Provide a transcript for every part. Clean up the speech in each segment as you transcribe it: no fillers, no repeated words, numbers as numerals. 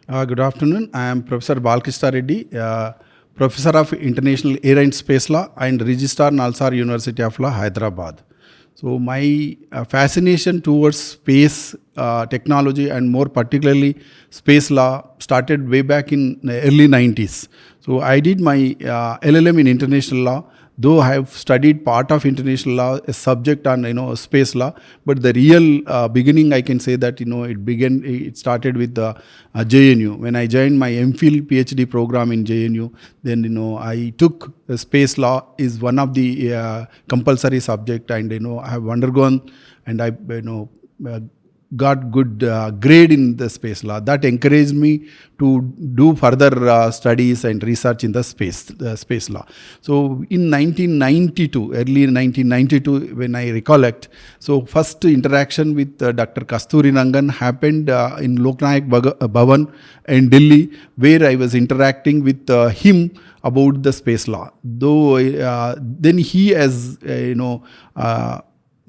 Good afternoon. I am Professor Balkrishna Reddy, Professor of International Air and Space Law and Registrar Nalsar University of Law, Hyderabad. So my fascination towards space technology and more particularly space law started way back in the early 90s. So I did my LLM in international law, though I have studied part of international law, a subject on space law, but the real beginning I can say that it started with the JNU. When I joined my MPhil PhD program in JNU, then I took space law is one of the compulsory subject, and I have undergone and I got good grade in the space law. That encouraged me to do further studies and research in the space law. So in 1992, early 1992, when I recollect, so first interaction with Dr. Kasturi Rangan happened in Loknayak Bhavan in Delhi, where I was interacting with him about the space law. Though then he has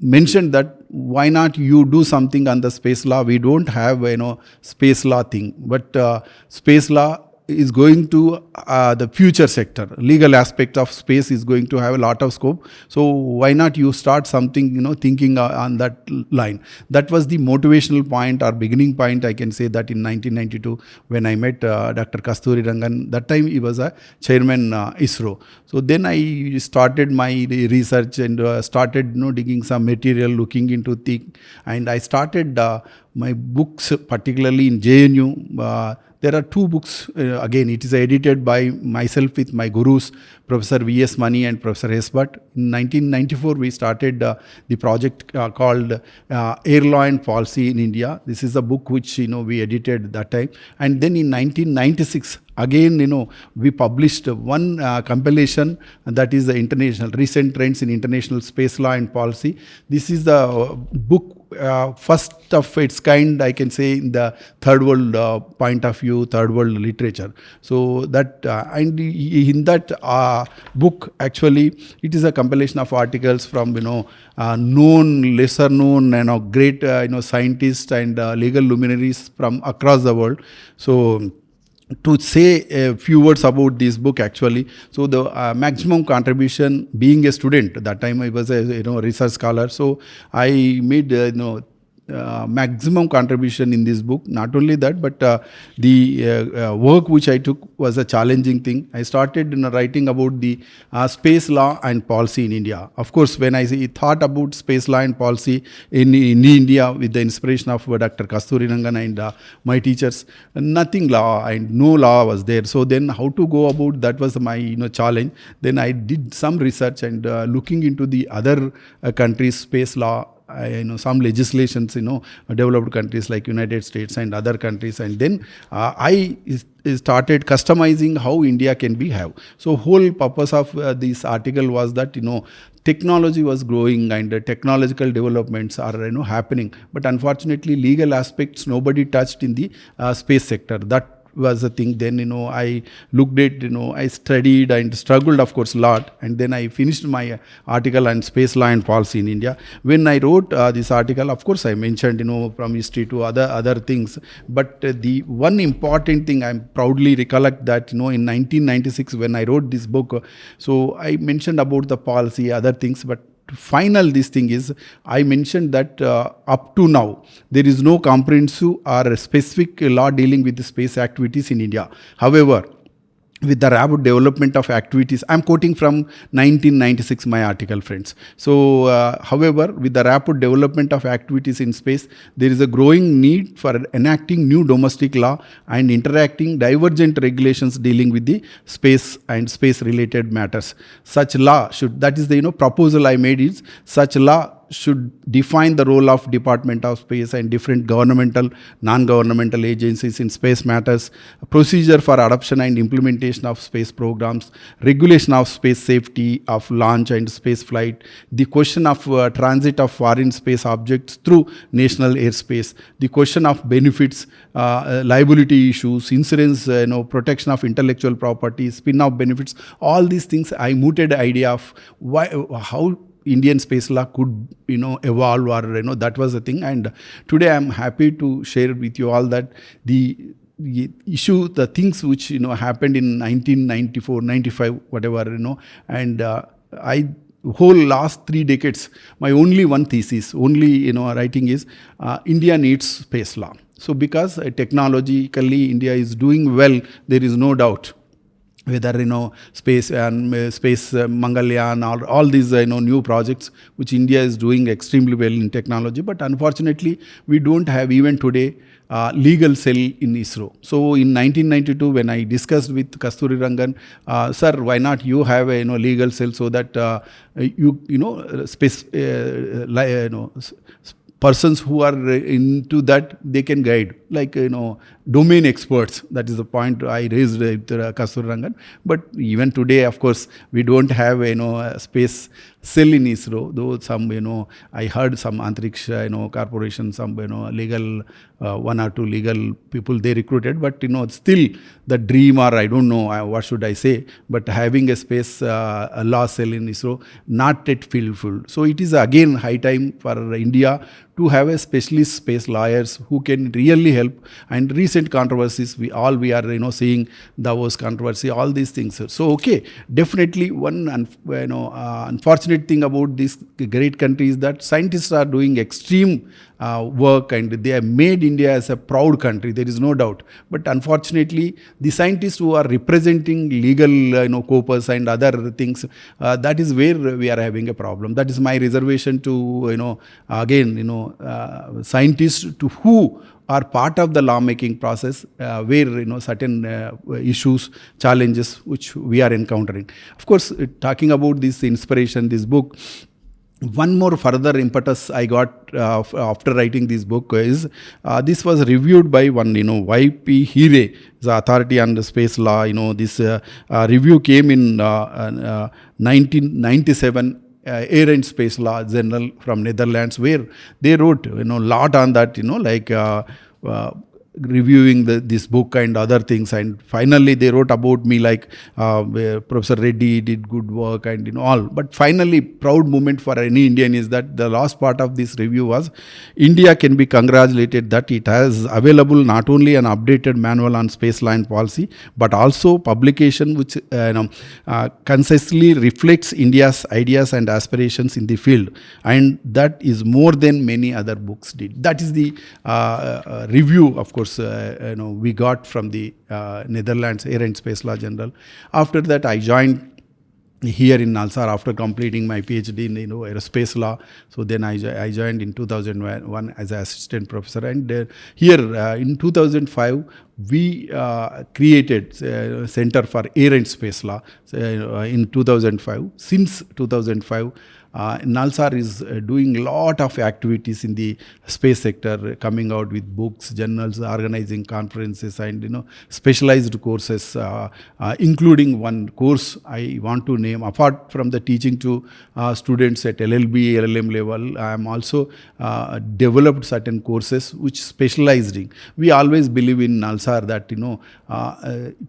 mentioned that why not you do something on the space law. We don't have space law thing, but space law is going to the future sector. Legal aspect of space is going to have a lot of scope. So why not you start something thinking on that line. That was the motivational point or beginning point. I can say that in 1992 when I met Dr. Kasturi Rangan. That time he was a chairman ISRO. So then I started my research and started digging some material, looking into thing, and I started my books, particularly in JNU. There are two books. Again, it is edited by myself with my gurus, Professor V.S. Mani and Professor S. Bhatt. In 1994, we started the project called Air Law and Policy in India. This is a book which we edited that time. And then in 1996, again, we published one compilation, that is the international recent trends in international space law and policy. This is the book first of its kind, I can say, in the third world point of view, third world literature. So that and in that book, actually, it is a compilation of articles from known, lesser known, great scientists and legal luminaries from across the world. So to say a few words about this book, actually, so the maximum contribution, being a student that time I was a research scholar, so I made maximum contribution in this book. Not only that, but the work which I took was a challenging thing. I started writing about the space law and policy in India. Of course, when I thought about space law and policy in India with the inspiration of Dr. Kasturi Rangan and my teachers, nothing law and no law was there. So then how to go about that was my challenge. Then I did some research and looking into the other countries' space law. Some legislations, developed countries like United States and other countries, and then I started customizing how India can be have. So whole purpose of this article was that technology was growing and technological developments are happening, but unfortunately legal aspects nobody touched in the space sector. That was the thing. Then I looked at I studied and struggled, of course, a lot, and then I finished my article on space law and policy in India. When I wrote this article, of course I mentioned from history to other things, but the one important thing I proudly recollect that in 1996 when I wrote this book, so I mentioned about the policy, other things, but final this thing is I mentioned that up to now there is no comprehensive or specific law dealing with the space activities in India. However, with the rapid development of activities, I'm quoting from 1996, my article, friends. So, however, with the rapid development of activities in space, there is a growing need for enacting new domestic law and interacting divergent regulations dealing with the space and space-related matters. Such law should, that is the proposal I made is, such law should define the role of Department of Space and different governmental, non-governmental agencies in space matters, procedure for adoption and implementation of space programs, regulation of space safety of launch and space flight, the question of transit of foreign space objects through national airspace, the question of benefits, liability issues, insurance, protection of intellectual property, spin-off benefits, all these things. I mooted idea of how Indian space law could evolve, or that was the thing. And today I'm happy to share with you all that the issue the things which happened in 1994, 95, whatever, and I whole last 3 decades, my only one thesis, only writing is India needs space law. So because technologically India is doing well, there is no doubt whether space and space Mangalyaan, all these new projects which India is doing extremely well in technology, but unfortunately we don't have even today legal cell in ISRO. So in 1992, when I discussed with Kasturi Rangan, sir, why not you have a legal cell so that space persons who are into that, they can guide, like domain experts. That is the point I raised with Kasturi Rangan. But even today, of course, we don't have a space cell in ISRO, though some I heard some Antariksha corporation, some legal one or two legal people they recruited, but still the dream, or I don't know what should I say, but having a space law cell in ISRO not yet fulfilled. So it is again high time for India to have a specialist space lawyers who can really help. And recent controversies, we are seeing Davos controversy, all these things. So okay, definitely one unfortunate thing about this great country is that scientists are doing extreme work, and they have made India as a proud country. There is no doubt. But unfortunately, the scientists who are representing legal corpus and other things, that is where we are having a problem. That is my reservation to scientists to who are part of the lawmaking process, where certain issues, challenges which we are encountering. Of course, talking about this inspiration, this book, one more further impetus I got after writing this book is this was reviewed by one Y.P. Hire, the authority on the space law. This review came in 1997. Air and Space Law Journal from Netherlands, where they wrote lot on that, reviewing this book and other things. And finally they wrote about me, like Professor Reddy did good work and all. But finally, proud moment for any Indian is that the last part of this review was, India can be congratulated that it has available not only an updated manual on space law and policy, but also publication which concisely reflects India's ideas and aspirations in the field, and that is more than many other books did. That is the review, of course, we got from the Netherlands Air and Space Law Journal. After that, I joined here in Nalsar after completing my PhD in aerospace law. So then I joined in 2001 as an assistant professor, and here in 2005 we created Center for Air and Space Law in 2005. Since 2005, Nalsar is doing a lot of activities in the space sector, coming out with books, journals, organizing conferences, and specialized courses, including one course I want to name. Apart from the teaching to students at LLB, LLM level, I am also developed certain courses which specialized in. We always believe in Nalsar that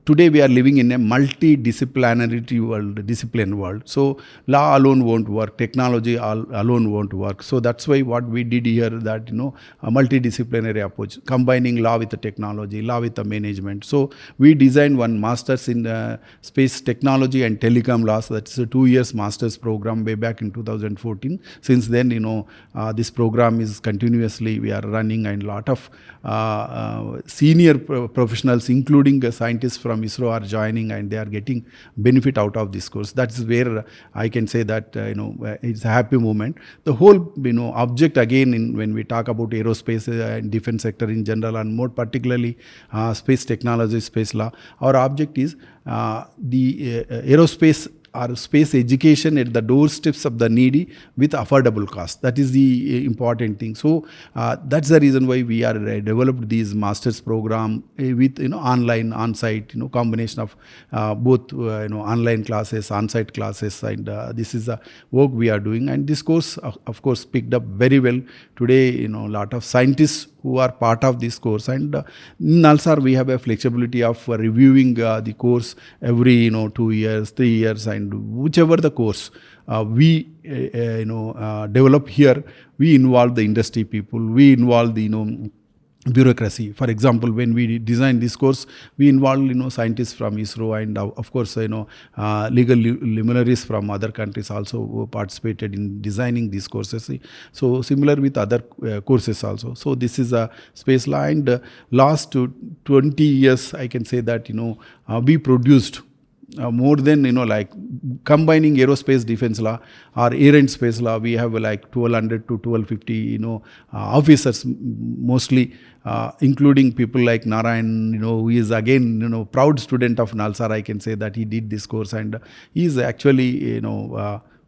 today we are living in a multidisciplinary discipline world. So law alone won't work. Technology alone won't work. So that's why what we did here, that a multidisciplinary approach, combining law with the technology, law with the management. So we designed one master's in space technology and telecom laws. That's a 2 years master's program way back in 2014. Since then, this program is continuously we are running, and lot of senior professionals, including scientists from ISRO, are joining, and they are getting benefit out of this course. That's where I can say that it's a happy moment. The whole object again, when we talk about aerospace and defense sector in general, and more particularly space technology, space law, our object is the aerospace or space education at the doorsteps of the needy with affordable cost. That is the important thing. So that's the reason why we are developed these masters program with online, on-site, combination of both online classes, on-site classes, and this is the work we are doing. And this course, of course, picked up very well. Today, lot of scientists who are part of this course, and in Nalsar we have a flexibility of reviewing the course every 2 years, 3 years, and whichever the course we develop here, we involve the industry people, we involve the bureaucracy. For example, when we design this course, we involve scientists from ISRO, and of course legal luminaries from other countries also participated in designing these courses. So similar with other courses also. So this is a space law, and last 20 years I can say that we produced more than like combining aerospace defense law or air and space law, we have like 1200 to 1250 officers mostly, including people like Narayan, who is again proud student of Nalsar. I can say that he did this course, and he is actually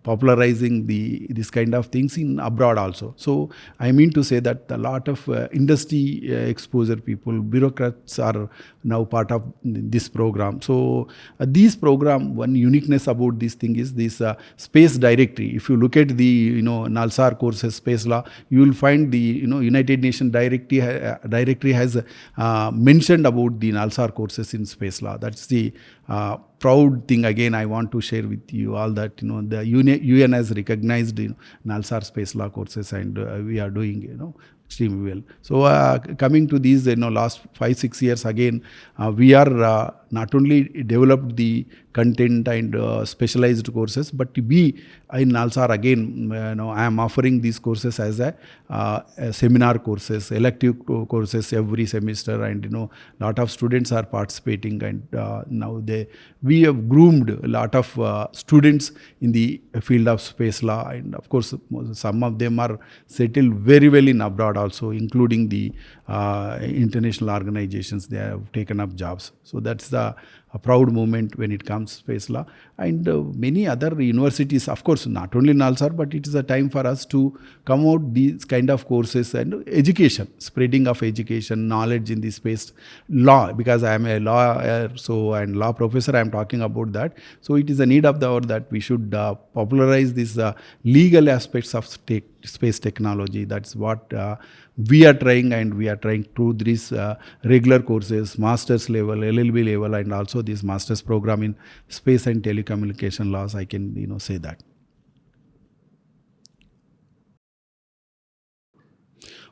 popularizing this kind of things in abroad also. So I mean to say that a lot of industry exposure people, bureaucrats are now part of this program. So this program, one uniqueness about this thing is this space directory. If you look at the Nalsar courses space law, you will find the United Nations directory has mentioned about the Nalsar courses in space law. That's the proud thing. Again, I want to share with you all that the UN has recognized Nalsar space law courses, and we are doing extremely well. So coming to these last 5-6 years again, we are not only developed the content and specialized courses, but we in Nalsar again I am offering these courses as a seminar courses, elective courses every semester, and lot of students are participating, and now we have groomed a lot of students in the field of space law, and of course some of them are settled very well in abroad also, including the international organizations. They have taken up jobs. So that's a proud moment when it comes space law. And many other universities, of course, not only Nalsar, but it is a time for us to come out these kind of courses and education, spreading of education, knowledge in the space law, because I am a lawyer, and law professor, I am talking about that. So it is a need of the hour that we should popularize these legal aspects of space technology. That's what we are trying, and we are trying through these regular courses, master's level, LLB level, and also this master's program in space and telecommunication laws. I can say that.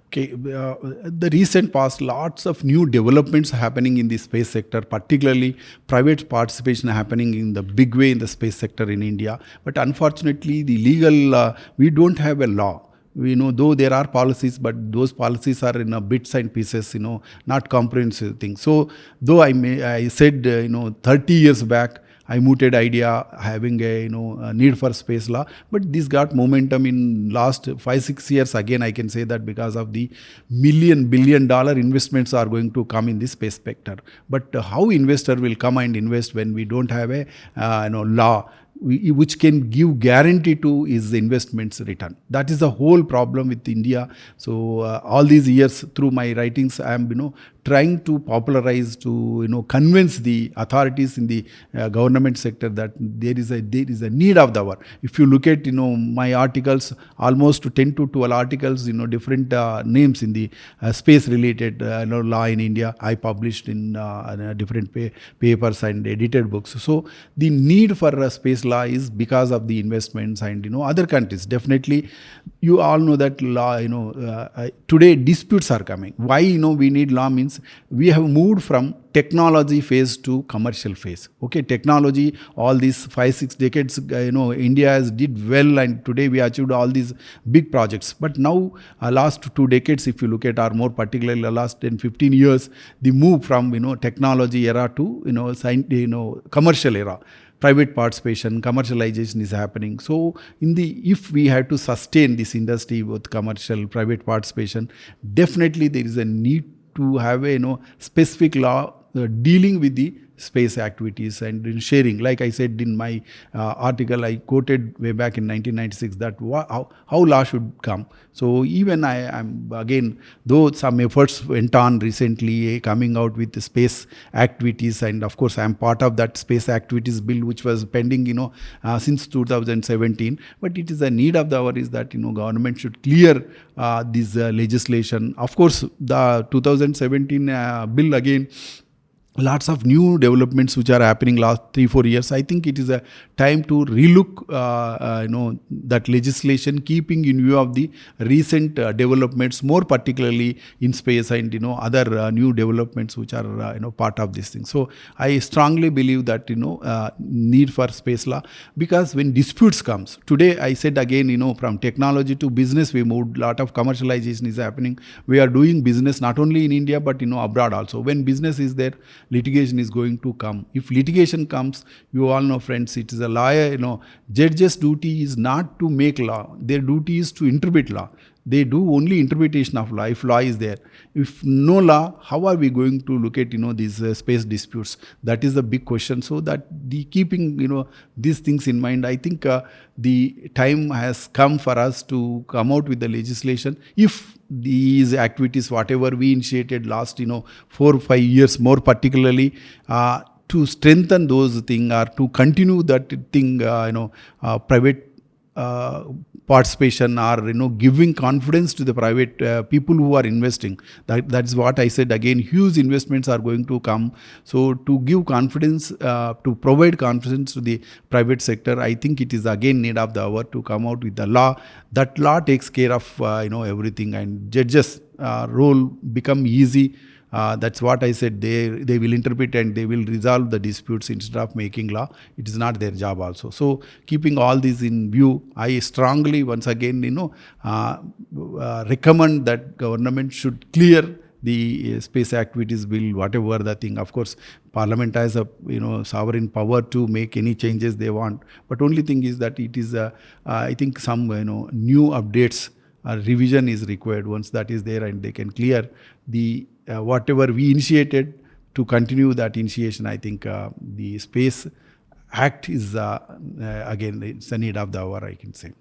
Okay, the recent past, lots of new developments happening in the space sector, particularly private participation happening in the big way in the space sector in India. But unfortunately, the legal, we don't have a law. We know, though there are policies, but those policies are in bits and pieces, not comprehensive things. So, though I said, 30 years back, I mooted idea having a need for space law, but this got momentum in last 5-6 years. Again, I can say that because of the billion-dollar investments are going to come in this space sector. But how investor will come and invest when we don't have a law which can give guarantee to his investments return? That is the whole problem with India. So all these years through my writings, I am trying to popularize, to convince the authorities in the government sector that there is a need of the hour. If you look at my articles, almost 10 to 12 articles, different names in the space related law in India, I published in different papers and edited books. So the need for space law is because of the investments and other countries. Definitely, you all know that law. Today disputes are coming. Why we need law means we have moved from technology phase to commercial phase. Okay, technology, all these 5-6 decades, India has did well, and today we achieved all these big projects. But now, last 2 decades, if you look at, or more particularly last 10-15 years, the move from technology era to commercial era. Private participation, commercialization is happening. So, if we have to sustain this industry with commercial private participation, definitely there is a need to have a specific law dealing with the space activities and in sharing. Like I said in my article, I quoted way back in 1996 that how law should come. So even I am, again, though some efforts went on recently coming out with the space activities, and of course I am part of that space activities bill which was pending since 2017, but it is a need of the hour is that government should clear this legislation. Of course the 2017 bill again lots of new developments which are happening last 3-4 years. I think it is a time to relook that legislation, keeping in view of the recent developments, more particularly in space and other new developments which are part of this thing. So I strongly believe that need for space law, because when disputes comes today, I said again, from technology to business we moved. Lot of commercialization is happening. We are doing business not only in India but abroad also. When business is there, litigation is going to come. If litigation comes, you all know, friends, it is a lawyer, judge's duty is not to make law. Their duty is to interpret law. They do only interpretation of law if law is there. If no law, how are we going to look at these space disputes? That is the big question. So that the keeping these things in mind, I think the time has come for us to come out with the legislation. If these activities, whatever we initiated last 4 or 5 years, more particularly to strengthen those things or to continue that thing, private participation or giving confidence to the private people who are investing. That's what I said again. Huge investments are going to come. So to give confidence, to provide confidence to the private sector, I think it is again need of the hour to come out with the law. That law takes care of everything, and judges role become easy. That's what I said. They will interpret and they will resolve the disputes instead of making law. It is not their job also. So keeping all these in view, I strongly once again recommend that government should clear the space activities bill, whatever the thing. Of course, Parliament has a sovereign power to make any changes they want. But only thing is that it is I think some new updates. Revision is required. Once that is there and they can clear the whatever we initiated, to continue that initiation. I think the Space Act is again, it's a need of the hour, I can say.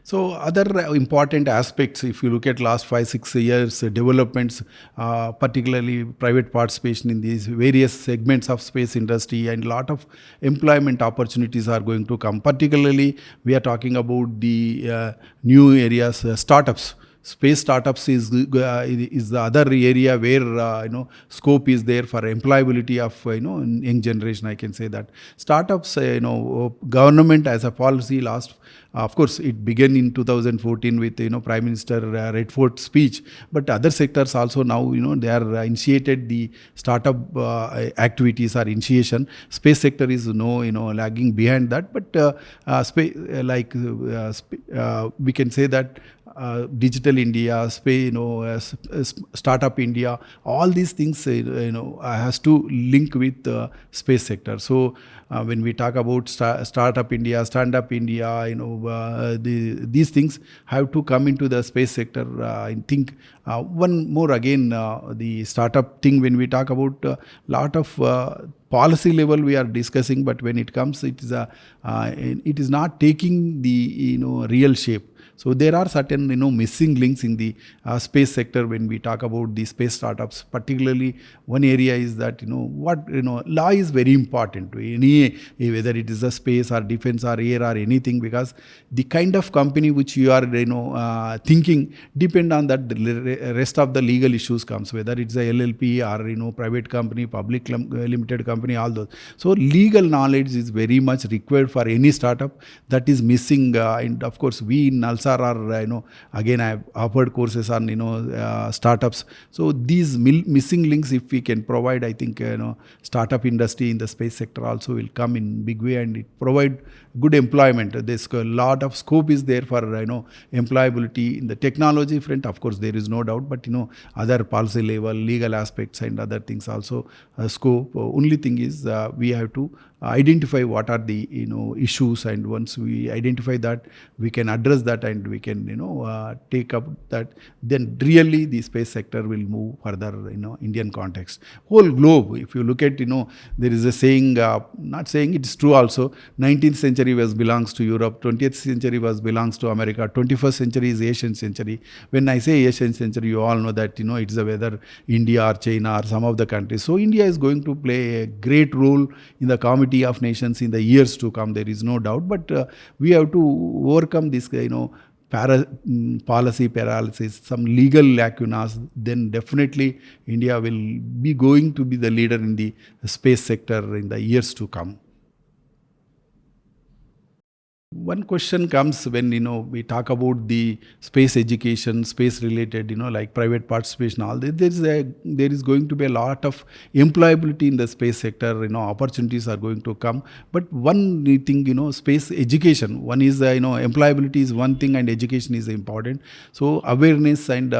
So other important aspects, if you look at last 5-6 years developments, particularly private participation in these various segments of space industry, and lot of employment opportunities are going to come. Particularly we are talking about the new areas, startups. Space startups is the other area where scope is there for employability of young generation. I can say that startups, government as a policy last. Of course, it began in 2014 with Prime Minister Redford speech, but other sectors also now they are initiated the startup activities or initiation. Space sector is lagging behind that, but we can say that Digital India, Startup India, all these things has to link with the space sector. So when we talk about Startup India, Stand Up India, these things have to come into the space sector. I think one more again, the startup thing, when we talk about lot of policy level we are discussing, but when it comes, it is not taking the real shape. So there are certain missing links in the space sector when we talk about the space startups. Particularly one area is that law is very important to any, whether it is a space or defense or air or anything, because the kind of company which you are thinking depend on that. The rest of the legal issues comes, whether it's a LLP or private company, public limited company, all those. So legal knowledge is very much required for any startup. That is missing, and of course we in NALSA are again I have offered courses on startups. So these missing links, if we can provide, I think startup industry in the space sector also will come in big way, and it provide good employment. There's a lot of scope is there for employability in the technology front. Of course there is no doubt, but other policy level, legal aspects and other things also scope. Only thing is we have to identify what are the issues, and once we identify that, we can address that and we can take up that, then really the space sector will move further Indian context. Whole globe, if you look at there is a saying, not saying it's true also, 19th century belongs to Europe, 20th century belongs to America, 21st century is Asian century. When I say Asian century, you all know that it's whether India or China or some of the countries. So India is going to play a great role in the Committee of Nations in the years to come. There is no doubt, but we have to overcome this policy paralysis, some legal lacunas, then definitely India will be going to be the leader in the space sector in the years to come. One question comes when we talk about the space education, space related, like private participation, all that. There is going to be a lot of employability in the space sector. Opportunities are going to come. But one thing, space education. One is employability is one thing, and education is important. So awareness and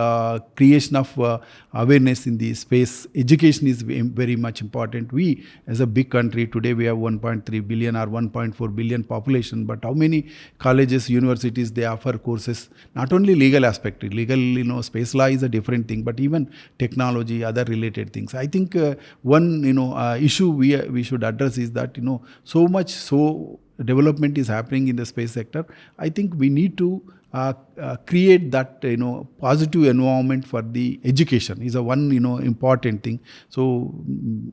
creation of awareness in the space education is very much important. We, as a big country today, we have 1.3 billion or 1.4 billion population, but how many colleges, universities, they offer courses, not only legal aspect, legal, space law is a different thing, but even technology, other related things. I think one, issue we should address is that, so development is happening in the space sector. I think we need to create that positive environment for the education is a one important thing. So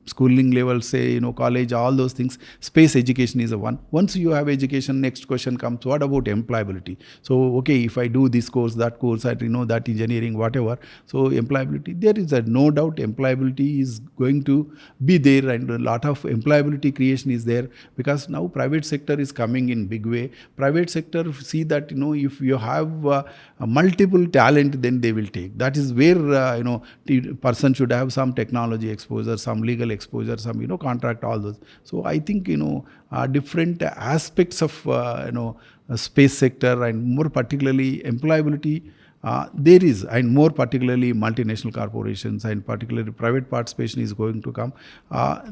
schooling level, say college, all those things, space education is a one. Once you have education, next question comes, what about employability? So okay, if I do this course, that course, I that engineering, whatever, so employability, there is a no doubt employability is going to be there, and a lot of employability creation is there, because now private sector is coming in big way. Private sector see that if you have multiple talent, then they will take. That is where the person should have some technology exposure, some legal exposure, some contract, all those. So I think different aspects of space sector, and more particularly employability, there is, and more particularly multinational corporations and particularly private participation is going to come.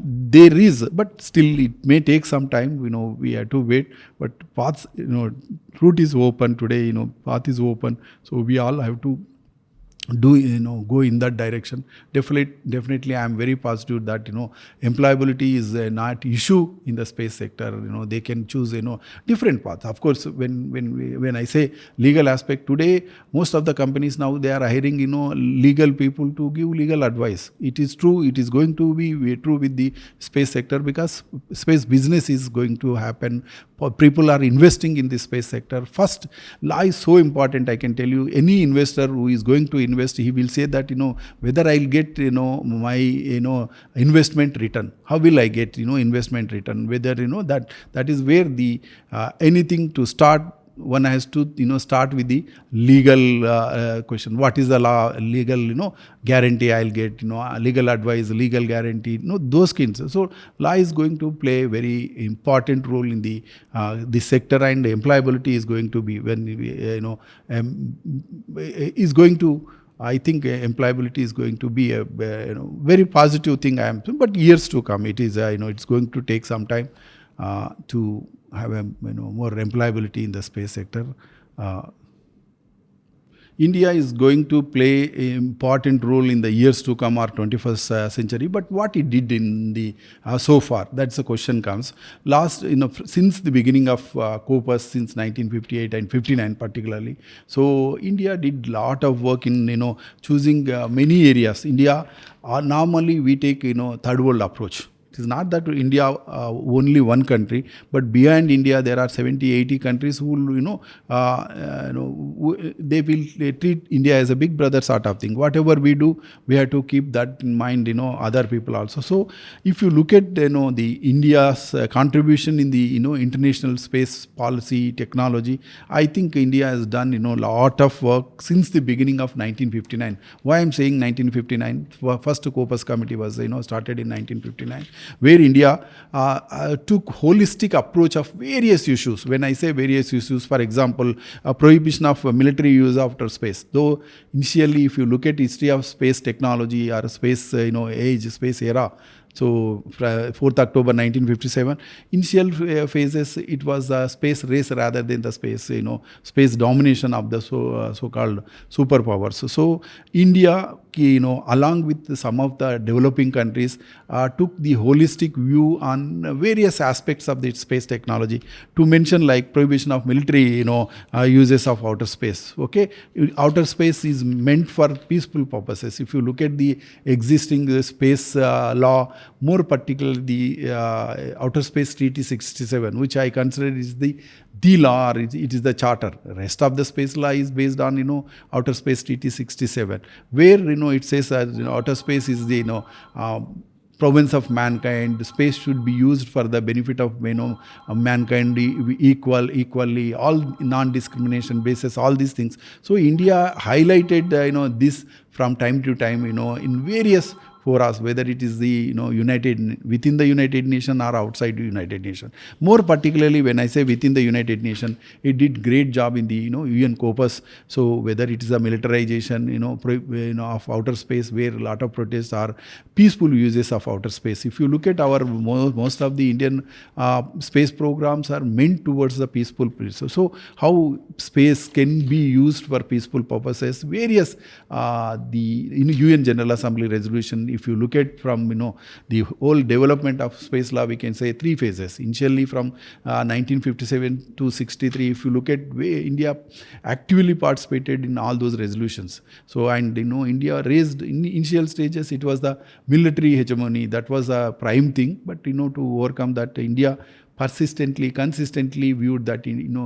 There is, but still it may take some time. We have to wait. But paths, route is open today. Path is open. So we all have to go in that direction. Definitely I am very positive that employability is not issue in the space sector. They can choose different paths. Of course, when I say legal aspect, today most of the companies now, they are hiring legal people to give legal advice. It is true, it is going to be true with the space sector, because space business is going to happen. People are investing in the space sector. First, law is so important. I can tell you, any investor who is going to invest, he will say that whether I'll get my investment return. How will I get investment return? Whether that is where the anything to start, one has to start with the legal question. What is the law, legal guarantee I'll get, legal advice, legal guarantee, those kinds. So law is going to play a very important role in the sector, and employability is going to be is going to. I think employability is going to be a very positive thing. But years to come, it is it's going to take some time to have a more employability in the space sector. India is going to play an important role in the years to come, or 21st century. But what it did in the so far, that's the question comes. Last, since the beginning of COPUS, since 1958 and 59 particularly, so India did lot of work in choosing many areas. India, normally we take third world approach. It is not that India only one country, but behind India there are 70, 80 countries who will, they will treat India as a big brother sort of thing. Whatever we do, we have to keep that in mind, other people also. So if you look at, the India's contribution in the, international space policy, technology, I think India has done, lot of work since the beginning of 1959. Why I'm saying 1959? First COPUS committee was, started in 1959. Where India took holistic approach of various issues. When I say various issues, for example, prohibition of military use after space. Though initially, if you look at history of space technology or space, age, space era, so 4th October 1957, initial phases, it was a space race rather than the space, space domination of the so-called superpowers. So India, along with some of the developing countries, took the holistic view on various aspects of the space technology. To mention like prohibition of military, uses of outer space. Okay, outer space is meant for peaceful purposes. If you look at the existing space law, more particularly the Outer Space Treaty 67, which I consider is the law, or it is the charter. Rest of the space law is based on, Outer Space Treaty 67, where, it says that, outer space is the, province of mankind. Space should be used for the benefit of, mankind, equally, all non-discrimination basis, all these things. So India highlighted, this from time to time, in various forums, whether it is the, within the United Nation or outside the United Nation. More particularly, when I say within the United Nation, it did great job in the, UN Corpus. So whether it is a militarization, of outer space, where a lot of protests are peaceful uses of outer space. If you look at our most of the Indian space programs are meant towards the peaceful purpose. So how space can be used for peaceful purposes, various the UN General Assembly resolution. If you look at from, the whole development of space law, we can say 3 phases. Initially from 1957 to 63, if you look at way India actively participated in all those resolutions. So, and India raised in initial stages, it was the military hegemony that was a prime thing. But to overcome that, India consistently viewed that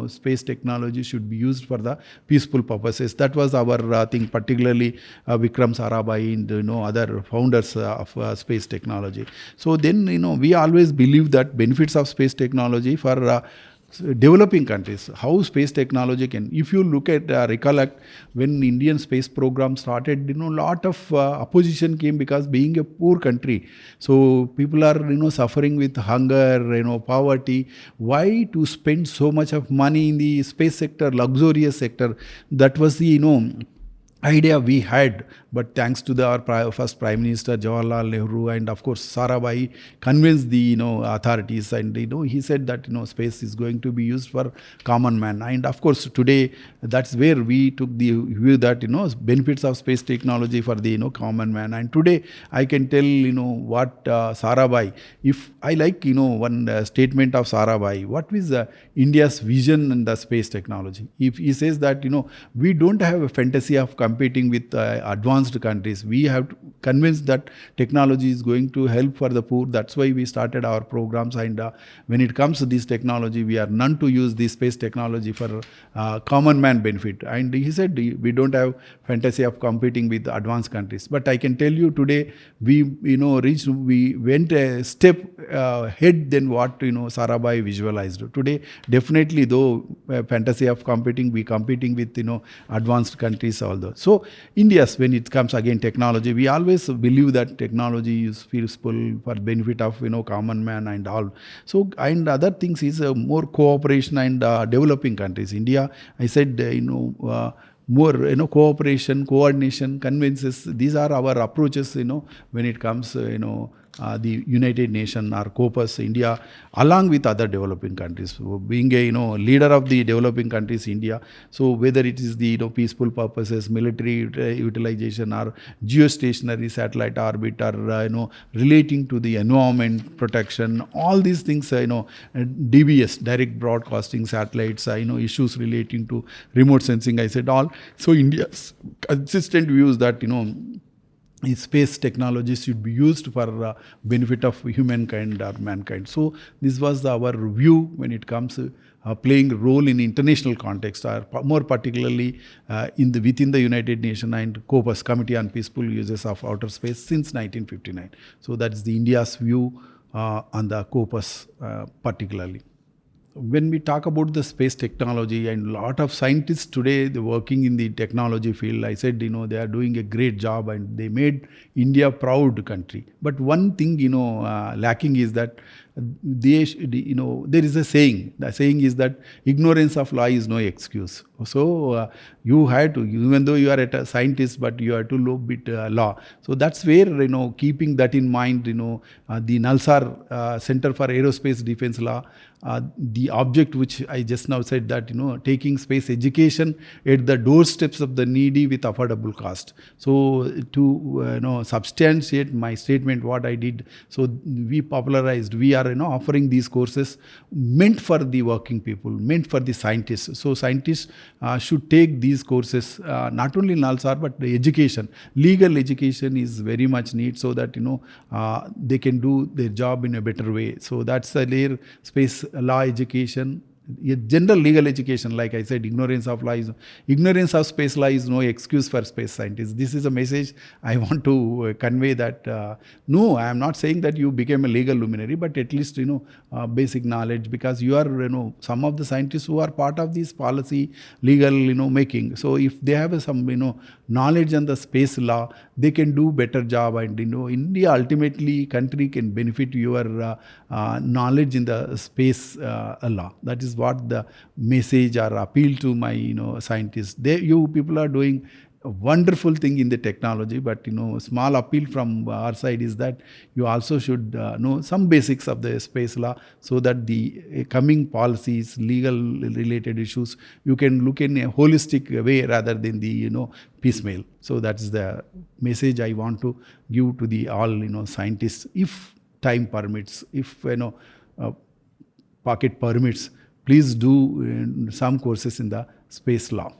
space technology should be used for the peaceful purposes. That was our thing, particularly Vikram Sarabhai and other founders of space technology. So then we always believe that benefits of space technology for developing countries, how space technology can, if you look at recollect when Indian space program started, lot of opposition came, because being a poor country, so people are suffering with hunger, poverty. Why to spend so much of money in the space sector, luxurious sector? That was the idea we had. But thanks to our first Prime Minister Jawaharlal Nehru, and of course Sarabhai convinced the authorities, and he said that space is going to be used for common man. And of course today that's where we took the view that benefits of space technology for the common man. And today I can tell what Sarabhai, if I like one statement of Sarabhai, what is India's vision in the space technology. If he says that we don't have a fantasy of competing with advanced countries. We have to convince that technology is going to help for the poor. That's why we started our programs. And when it comes to this technology, we are none to use this space technology for common man benefit. And he said we don't have fantasy of competing with advanced countries. But I can tell you today, we went a step ahead than what Sarabhai visualized. Today, definitely, though fantasy of competing with advanced countries, all those. So India's, when it comes again technology, we always believe that technology is useful for benefit of common man and all. So, and other things is more cooperation and developing countries. India, I said more cooperation, coordination, convinces. These are our approaches when it comes the United Nations or Corpus, India, along with other developing countries. So being a leader of the developing countries, India. So whether it is the peaceful purposes, military utilization, or geostationary satellite orbit, or relating to the environment protection, all these things, DBS, direct broadcasting satellites, issues relating to remote sensing, I said all. So India's consistent views that space technology should be used for benefit of humankind or mankind. So this was our view when it comes to playing a role in international context, or more particularly within the United Nations and Corpus, Committee on Peaceful Uses of Outer Space, since 1959. So that's the India's view on the Corpus particularly. When we talk about the space technology, and a lot of scientists today, they're working in the technology field, I said, they are doing a great job and they made India a proud country. But one thing, lacking is that there is a saying. The saying is that ignorance of law is no excuse. So you have to, even though you are a scientist, but you have to know bit law. So that's where, keeping that in mind, the NALSAR Center for Aerospace Defense Law, the object which I just now said, that taking space education at the doorsteps of the needy with affordable cost. So to substantiate my statement, what I did, so we popularized, we are are offering these courses meant for the working people, meant for the scientists. So scientists should take these courses not only in Nalsar but the education, legal education is very much need, so that they can do their job in a better way. So that's a layer, space law education. A general legal education, like I said, ignorance of space law is no excuse for space scientists. This is a message I want to convey, that no, I am not saying that you became a legal luminary, but at least basic knowledge, because you are some of the scientists who are part of this policy legal making. So if they have some knowledge on the space law, they can do better job, and India ultimately country can benefit your knowledge in the space law. That is what the message or appeal to my scientists. You people are doing a wonderful thing in the technology, but small appeal from our side is that you also should know some basics of the space law, so that the coming policies, legal related issues, you can look in a holistic way rather than the piecemeal. So that's the message I want to give to the all scientists. If time permits, if pocket permits, please do some courses in the space law.